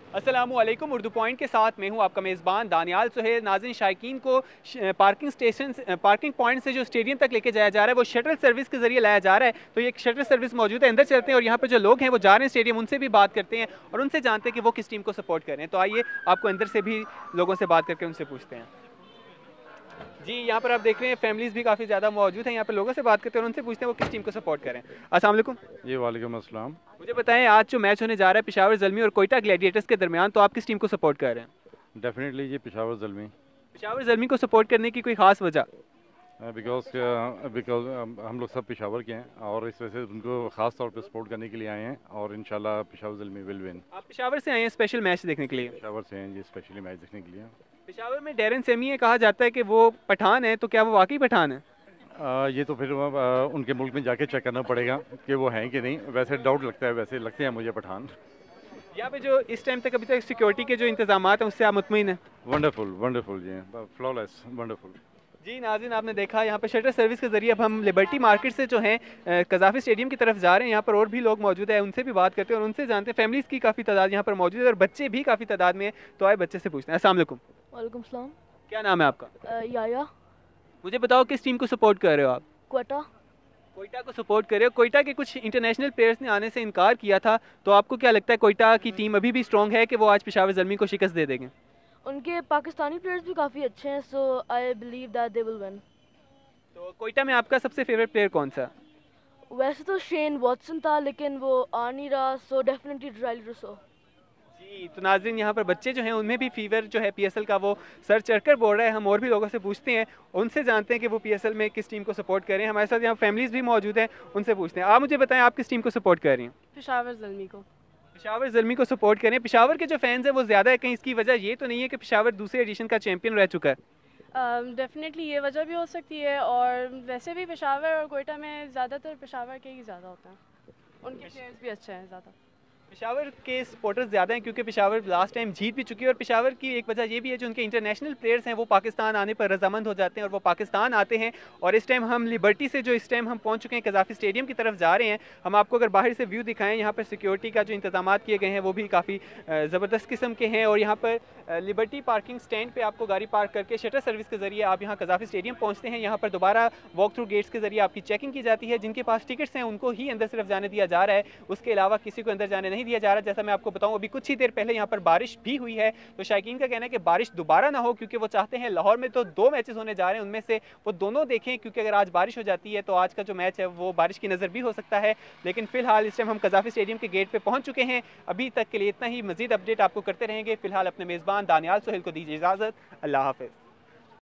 अस्सलामुअलैकुम। उर्दू पॉइंट के साथ मैं हूं आपका मेज़बान दानियाल सुहेल। नाज़रीन, शायकीन को पार्किंग पॉइंट से जो स्टेडियम तक लेके जाया जा रहा है वो शटल सर्विस के जरिए लाया जा रहा है। तो ये एक शटल सर्विस मौजूद है, अंदर चलते हैं और यहाँ पर जो लोग हैं वो जा रहे हैं स्टेडियम, उनसे भी बात करते हैं और उनसे जानते हैं कि वो किस टीम को सपोर्ट कर रहे हैं। तो आइए आपको अंदर से भी लोगों से बात करके उनसे पूछते हैं। जी, यहाँ पर आप देख रहे हैं फैमिलीज़ भी काफ़ी ज़्यादा मौजूद हैं। यहाँ पर लोगों से बात करते हैं और उनसे पूछते हैं वो किस टीम को सपोर्ट करें। अस्सलाम वालेकुम। जी वालेकुम अस्सलाम। मुझे बताएं, आज जो मैच होने जा रहा है पेशावर ज़ल्मी और कोयटा ग्लैडिएटर्स के दरमियान, तो आप किस टीम को सपोर्ट कर रहे हैं? डेफिनेटली ये पेशावर ज़ल्मी। पेशावर ज़ल्मी को सपोर्ट करने की कोई ख़ास वजह? बिकॉज हम लोग सब पेशावर के हैं और इस वजह से उनको ख़ास तौर पे सपोर्ट करने के लिए आए हैं और इंशाल्लाह पेशावर ज़ल्मी विल विन। आप पेशावर से आए हैं स्पेशल मैच देखने के लिए? पेशावर से हैं जी, स्पेशली मैच देखने के लिए। पेशावर में डैरन सेमी है, कहा जाता है कि वो पठान है, तो क्या वो वाकई पठान है? ये तो फिर उनके मुल्क में जाके चेक करना पड़ेगा कि वो हैं कि नहीं। वैसे डाउट लगता है, वैसे लगते हैं मुझे पठान। यहाँ पे जो इस टाइम तक अभी तक सिक्योरिटी के जो इंतजाम हैं उससे आप मुतमईन हैं? वंडरफुल वंडरफुल जी, फ्लॉलेस वंडरफुल। जी नाज़रीन, आपने देखा यहाँ पर शटर सर्विस के ज़रिए अब हम लिबर्टी मार्केट से जो है कज़ाफ़ी स्टेडियम की तरफ जा रहे हैं। यहाँ पर और भी लोग मौजूद हैं, उनसे भी बात करते हैं और उनसे जानते हैं। फैमिलीज़ की काफ़ी तादाद यहाँ पर मौजूद है और बच्चे भी काफ़ी तादाद में हैं। तो आए बच्चे से पूछते हैं। अस्सलाम वालेकुम। वालेकुम सलाम। क्या नाम है आपका? याया। मुझे बताओ किस टीम को सपोर्ट कर रहे हो आप? क्वेटा। कोयटा को सपोर्ट कर रहे हो। कोयटा के कुछ इंटरनेशनल प्लेयर्स ने आने से इनकार किया था, तो आपको क्या लगता है कोयटा की टीम अभी भी स्ट्रॉन्ग है कि वो आज पेशावर ज़ल्मी को शिकस्त दे देंगे? उनके पाकिस्तानी प्लेयर्स भी काफ़ी अच्छे हैं, so I believe that they will win. तो कोयटा में आपका सबसे फेवरेट प्लेयर कौन सा? वैसे तो शेन वॉटसन था लेकिन वो आ नहीं रहा, सो डेफिनेटली ड्राइल रसो। जी, तो नाज़रीन यहाँ पर बच्चे जो हैं उनमें भी फीवर जो है पीएसएल का वो सर चढ़कर बोल रहा है। हम और भी लोगों से पूछते हैं, उनसे जानते हैं कि वो पीएसएल में किस टीम को सपोर्ट करें। हमारे साथ यहाँ फैमिलीज़ भी मौजूद हैं, उनसे पूछते हैं। आप मुझे बताएं, आप किस टीम को सपोर्ट कर रही हैं? पेशावर ज़ल्मी को। पेशावर ज़ल्मी को सपोर्ट करें। पेशावर के जो फैंस हैं वो ज़्यादा है, कहीं इसकी वजह ये तो नहीं है कि पेशावर दूसरे एडिशन का चैंपियन रह चुका है? डेफिनेटली ये वजह भी हो सकती है, और वैसे भी पेशावर और कोयटा में ज़्यादातर पेशावर के ही ज़्यादा होता है, उनके प्लेयर्स भी अच्छे हैं ज़्यादा। पेशावर के सपोर्टर्स ज़्यादा हैं क्योंकि पेशावर लास्ट टाइम जीत भी चुकी है और पेशावर की एक वजह ये भी है जो उनके इंटरनेशनल प्लेयर्स हैं वो पाकिस्तान आने पर रजामंद हो जाते हैं और वो पाकिस्तान आते हैं। और इस टाइम हम लिबर्टी से जो इस टाइम हम पहुंच चुके हैं कज़ाफ़ी स्टेडियम की तरफ जा रहे हैं। हम आपको अगर बाहर से व्यू दिखाएं, यहाँ पर सिक्योरिटी का जो इंतजाम किए गए हैं वो भी काफ़ी ज़बरदस्त किस्म के हैं। और यहाँ पर लिबर्टी पार्किंग स्टैंड पर आपको गाड़ी पार्क करके शटर सर्विस के ज़रिए आप यहाँ कज़ाफ़ी स्टेडियम पहुँचते हैं। यहाँ पर दोबारा वॉक थ्रू गेट्स के ज़रिए आपकी चेकिंग की जाती है। जिनके पास टिकट्स हैं उनको ही अंदर सिर्फ जाने दिया जा रहा है, उसके अलावा किसी को अंदर जाने नहीं दिया जा रहा। जैसा मैं आपको बताऊं, अभी कुछ ही देर पहले यहाँ पर बारिश भी हुई है, तो शायकीन का कहना है कि बारिश दोबारा ना हो, क्योंकि वो चाहते हैं लाहौर में तो 2 मैचेस होने जा रहे हैं, उनमें से वो दोनों देखें, क्योंकि अगर आज बारिश हो जाती है तो आज का जो मैच है वो बारिश की नज़र भी हो सकता है। लेकिन फिलहाल इस टाइम हम कज़ाफ़ी स्टेडियम के गेट पे पहुंच चुके हैं। अभी तक के लिए इतना ही, मजीद अपडेट आपको करते रहेंगे। फिलहाल अपने मेज़बान दानियाल सुहेल को दीजिए इजाज़त। अल्लाह हाफ़िज़।